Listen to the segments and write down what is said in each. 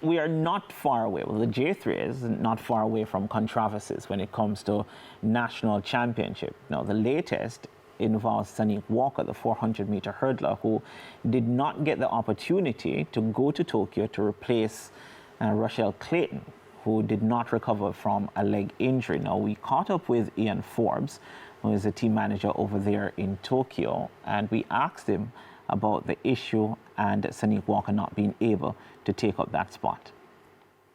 We are not far away. Well, the J3 is not far away from controversies when it comes to national championship. Now, the latest involves Sanique Walker, the 400-meter hurdler, who did not get the opportunity to go to Tokyo to replace Rochelle Clayton, who did not recover from a leg injury. Now, we caught up with Ian Forbes, who is the team manager over there in Tokyo, and we asked him about the issue and Sanique Walker not being able to take up that spot.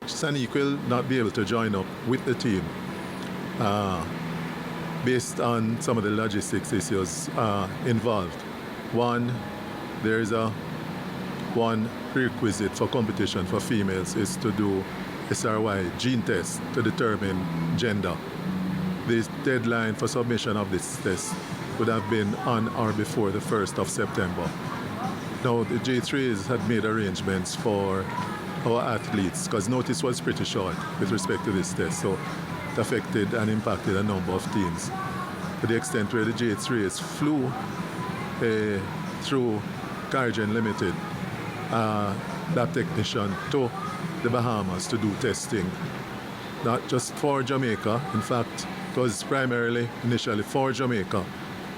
Sanique will not be able to join up with the team based on some of the logistics issues involved. One, there is one prerequisite for competition for females is to do SRY gene test to determine gender. The deadline for submission of this test would have been on or before the 1st of September. Now, the J3s had made arrangements for our athletes because notice was pretty short with respect to this test, so it affected and impacted a number of teams. To the extent where the J3s flew through Carrigen Limited, lab technician to the Bahamas to do testing, not just for Jamaica. In fact, it was primarily initially for Jamaica,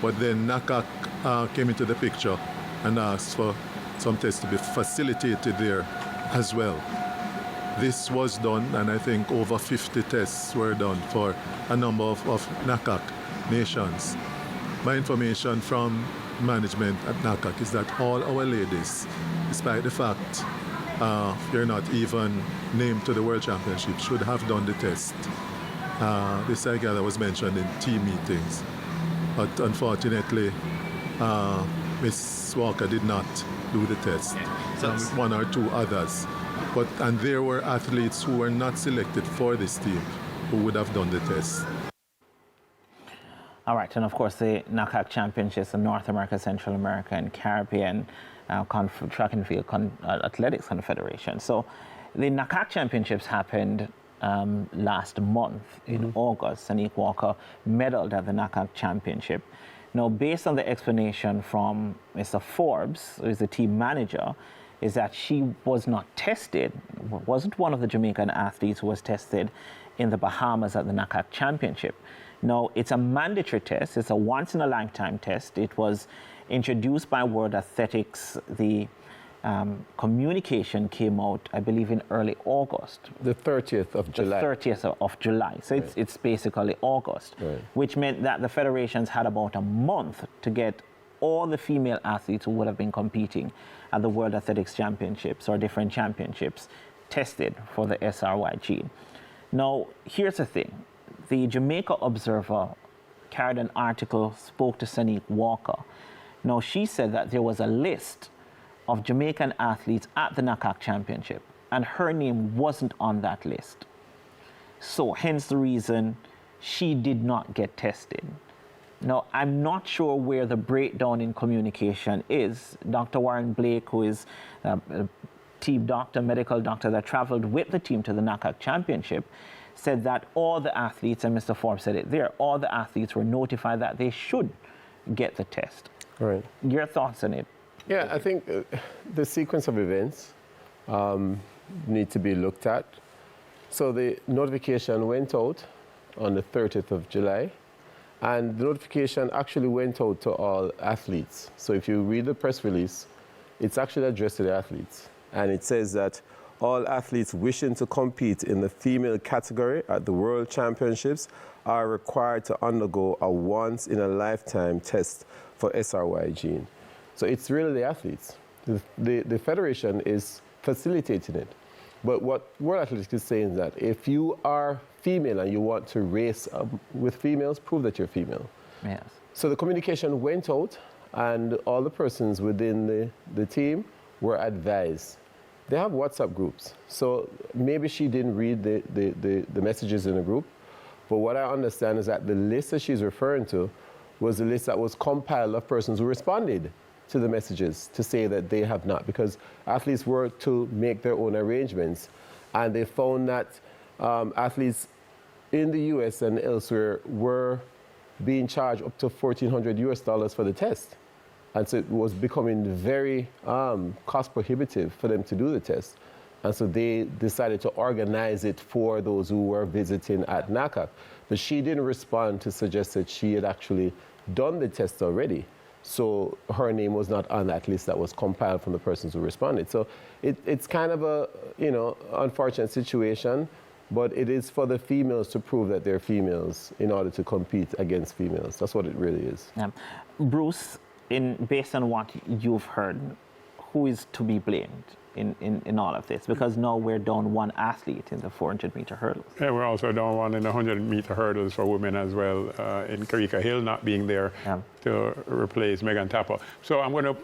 but then NACAC came into the picture and asked for some tests to be facilitated there as well. This was done, and I think over 50 tests were done for a number of NACAC nations. My information from management at NACAC is that all our ladies, despite the fact you're not even named to the World Championship, should have done the test. This, I gather, was mentioned in team meetings. But unfortunately, Ms. Walker did not do the test. So one or two others. And there were athletes who were not selected for this team who would have done the test. All right, and of course the NACAC Championships in North America, Central America, and Caribbean Track and Field Athletics Confederation. So the NACAC Championships happened last month in August. Sanique Walker medaled at the NACAC Championship. Now, based on the explanation from Mr. Forbes, who is the team manager, is that she was not tested, wasn't one of the Jamaican athletes who was tested in the Bahamas at the NACAC Championship. Now, it's a mandatory test. It's a once-in-a-lifetime test. It was introduced by World Athletics. The communication came out, I believe, in early August. The 30th of July. The 30th of July. So right. it's basically August, right. Which meant that the federations had about a month to get all the female athletes who would have been competing at the World Athletics Championships or different championships tested for the SRY gene. Now, here's the thing. The Jamaica Observer carried an article, spoke to Sanique Walker. Now, she said that there was a list of Jamaican athletes at the NACAC Championship, and her name wasn't on that list. So, hence the reason she did not get tested. Now, I'm not sure where the breakdown in communication is. Dr. Warren Blake, who is a team doctor, medical doctor that traveled with the team to the NACAC Championship, said that all the athletes, and Mr. Forbes said it there, all the athletes were notified that they should get the test. Right. Your thoughts on it? Yeah, I think the sequence of events need to be looked at. So the notification went out on the 30th of July, and the notification actually went out to all athletes. So if you read the press release, it's actually addressed to the athletes. And it says that all athletes wishing to compete in the female category at the World Championships are required to undergo a once-in-a-lifetime test for SRY gene. So it's really the athletes. The federation is facilitating it. But what World Athletics is saying is that if you are female and you want to race with females, prove that you're female. Yes. So the communication went out, and all the persons within the team were advised. They have WhatsApp groups. So maybe she didn't read the messages in the group. But what I understand is that the list that she's referring to was the list that was compiled of persons who responded to the messages to say that they have not, because athletes were to make their own arrangements. And they found that athletes in the US and elsewhere were being charged up to $1,400 for the test. And so it was becoming very cost prohibitive for them to do the test. And so they decided to organize it for those who were visiting at NACAC. But she didn't respond to suggest that she had actually done the test already. So her name was not on that list that was compiled from the persons who responded. So it's kind of a, unfortunate situation, but it is for the females to prove that they're females in order to compete against females. That's what it really is. Bruce, based on what you've heard, who is to be blamed in all of this? Because now we're down one athlete in the 400-meter hurdles. Yeah, we're also down one in the 100-meter hurdles for women as well, in Karika Hill not being there to replace Megan Tapper. So I'm going to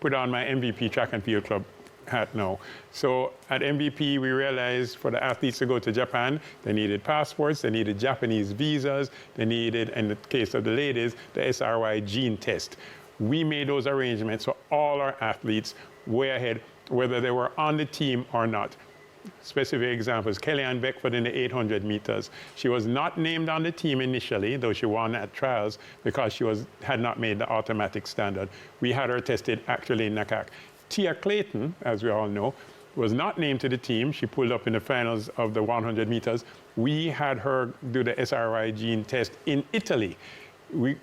put on my MVP track and field club hat now. So at MVP, we realized for the athletes to go to Japan, they needed passports, they needed Japanese visas, they needed, in the case of the ladies, the SRY gene test. We made those arrangements so all our athletes way ahead, whether they were on the team or not. Specific examples, Kellyanne Beckford in the 800 meters. She was not named on the team initially, though she won at trials because she had not made the automatic standard. We had her tested actually in NACAC. Tia Clayton, as we all know, was not named to the team. She pulled up in the finals of the 100 meters. We had her do the SRI gene test in Italy.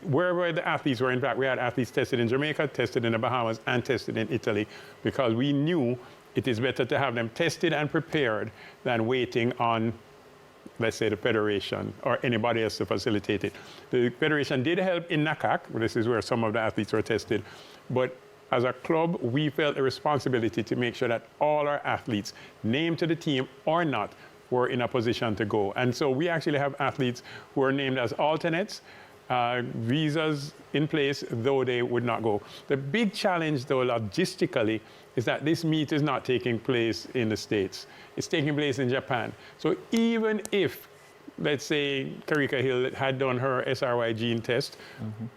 Wherever the athletes were, in fact, we had athletes tested in Jamaica, tested in the Bahamas, and tested in Italy, because we knew it is better to have them tested and prepared than waiting on, let's say, the federation or anybody else to facilitate it. The federation did help in NACAC. This is where some of the athletes were tested. But as a club, we felt a responsibility to make sure that all our athletes, named to the team or not, were in a position to go. And so we actually have athletes who are named as alternates, visas in place, though they would not go. The big challenge, though, logistically, is that this meet is not taking place in the States. It's taking place in Japan. So even if, let's say, Karika Hill had done her SRY gene test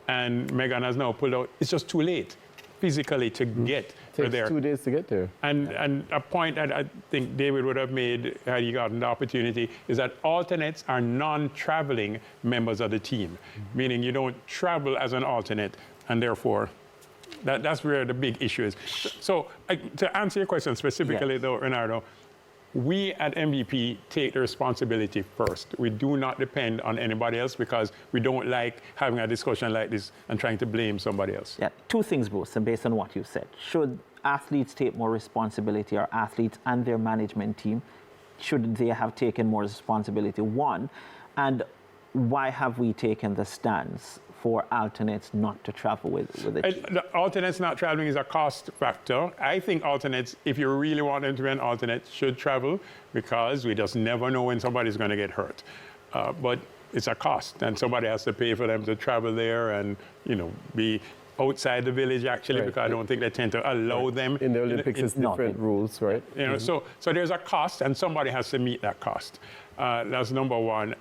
and Megan has now pulled out, it's just too late physically to get her there. It takes 2 days to get there. And a point that I think David would have made had he gotten the opportunity is that alternates are non-traveling members of the team, meaning you don't travel as an alternate, and therefore that's where the big issue is. So to answer your question specifically, though, Renardo, we at MVP take the responsibility first. We do not depend on anybody else because we don't like having a discussion like this and trying to blame somebody else. Yeah, two things, Bruce, and based on what you said. Should athletes take more responsibility, or athletes and their management team, should they have taken more responsibility? One, and why have we taken the stance for alternates not to travel with the team? The alternates not traveling is a cost factor. I think alternates, if you really want them to be an alternate, should travel because we just never know when somebody's going to get hurt. But it's a cost, and somebody has to pay for them to travel there and, be outside the village, actually, because I don't think they tend to allow them. In the Olympics, it's different rules, right? So there's a cost, and somebody has to meet that cost. That's number one.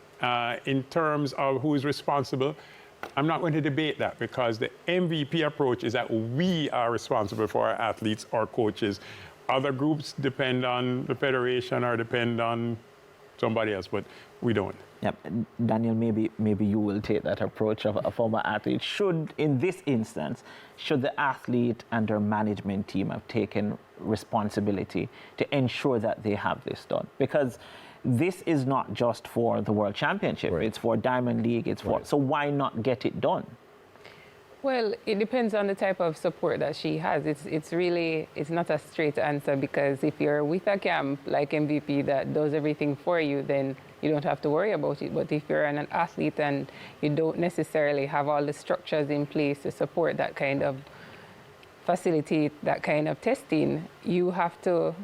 In terms of who is responsible, I'm not going to debate that because the MVP approach is that we are responsible for our athletes or coaches. Other groups depend on the federation or depend on somebody else, but we don't. Yep. Daniel, maybe you will take that approach of a former athlete. In this instance, should the athlete and their management team have taken responsibility to ensure that they have this done? Because this is not just for the World Championship, it's for Diamond League, so why not get it done? Well, it depends on the type of support that she has. It's not a straight answer, because if you're with a camp like MVP that does everything for you, then you don't have to worry about it. But if you're an athlete and you don't necessarily have all the structures in place to support that kind of facilitate that kind of testing, you have to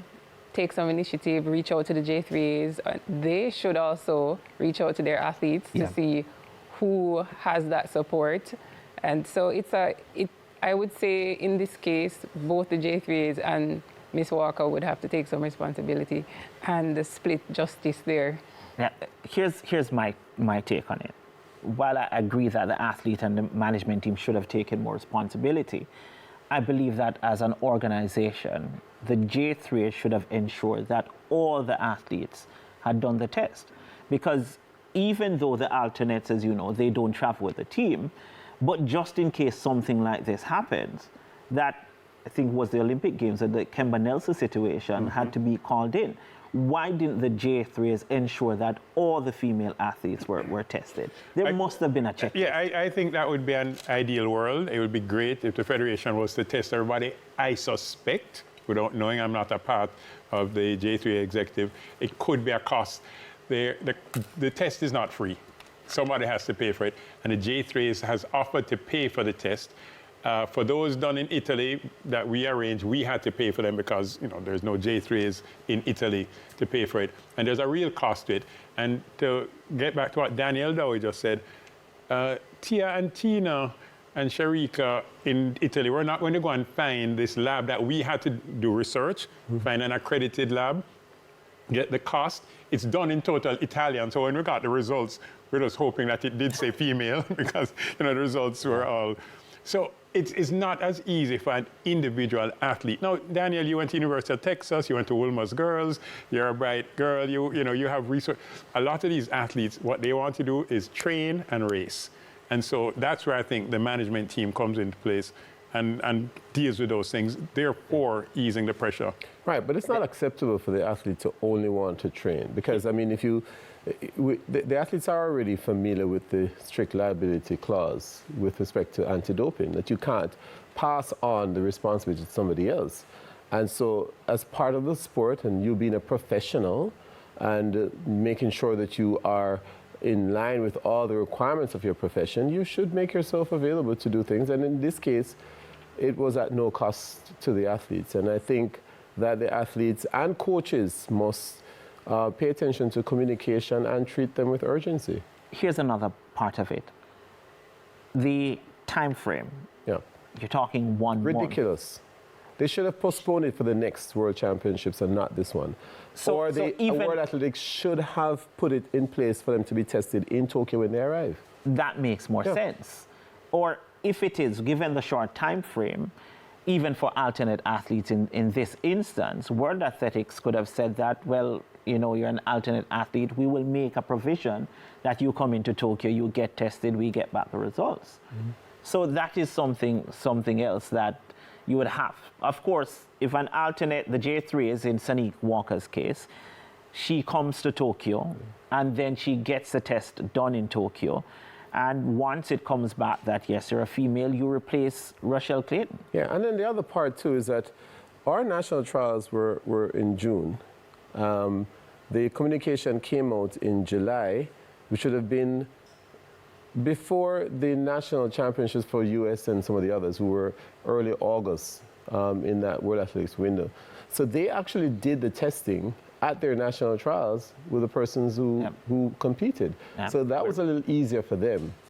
take some initiative, reach out to the J3As. They should also reach out to their athletes to see who has that support. And so I would say in this case, both the J3As and Miss Walker would have to take some responsibility and split justice there. Yeah, here's my take on it. While I agree that the athlete and the management team should have taken more responsibility, I believe that as an organization, the J3 should have ensured that all the athletes had done the test. Because even though the alternates, as you know, they don't travel with the team, but just in case something like this happens, that I think it was the Olympic Games, and the Kemba Nelson situation had to be called in. Why didn't the J3s ensure that all the female athletes were tested? There must have been a check. Yeah, I think that would be an ideal world. It would be great if the federation was to test everybody. I suspect, without knowing, I'm not a part of the J3 executive, it could be a cost. The test is not free. Somebody has to pay for it. And the J3s has offered to pay for the test. For those done in Italy that we arranged, we had to pay for them because there's no J3s in Italy to pay for it. And there's a real cost to it. And to get back to what Danielle Dowie just said, Tia and Tina and Sharika in Italy were not going to go and find this lab that we had to do research, find an accredited lab, get the cost. It's done in total Italian. So when we got the results, we're just hoping that it did say female because the results were all. So it's not as easy for an individual athlete. Now, Daniel, you went to University of Texas, you went to Wilmer's Girls, you're a bright girl, you have research. A lot of these athletes, what they want to do is train and race. And so that's where I think the management team comes into place and deals with those things, therefore easing the pressure. Right, but it's not acceptable for the athlete to only want to train because, I mean, if you, the athletes are already familiar with the strict liability clause with respect to anti-doping, that you can't pass on the responsibility to somebody else. And so as part of the sport and you being a professional and making sure that you are in line with all the requirements of your profession, you should make yourself available to do things. And in this case, it was at no cost to the athletes. And I think that the athletes and coaches must pay attention to communication and treat them with urgency. Here's another part of it. The time frame. Yeah. You're talking 1 month. Ridiculous. They should have postponed it for the next World Championships and not this one. Or World Athletics should have put it in place for them to be tested in Tokyo when they arrive. That makes more sense. Or if it is, given the short time frame, even for alternate athletes in this instance, World Athletics could have said that, well, you're an alternate athlete, we will make a provision that you come into Tokyo, you get tested, we get back the results. So that is something else that you would have. Of course, if an alternate, the J3 is in Sanique Walker's case, she comes to Tokyo and then she gets the test done in Tokyo. And once it comes back that, yes, you're a female, you replace Rochelle Clayton. Yeah, and then the other part, too, is that our national trials were in June. The communication came out in July, which should have been before the national championships for US and some of the others who were early August in that World Athletics window. So they actually did the testing at their national trials with the persons who competed. So that was a little easier for them.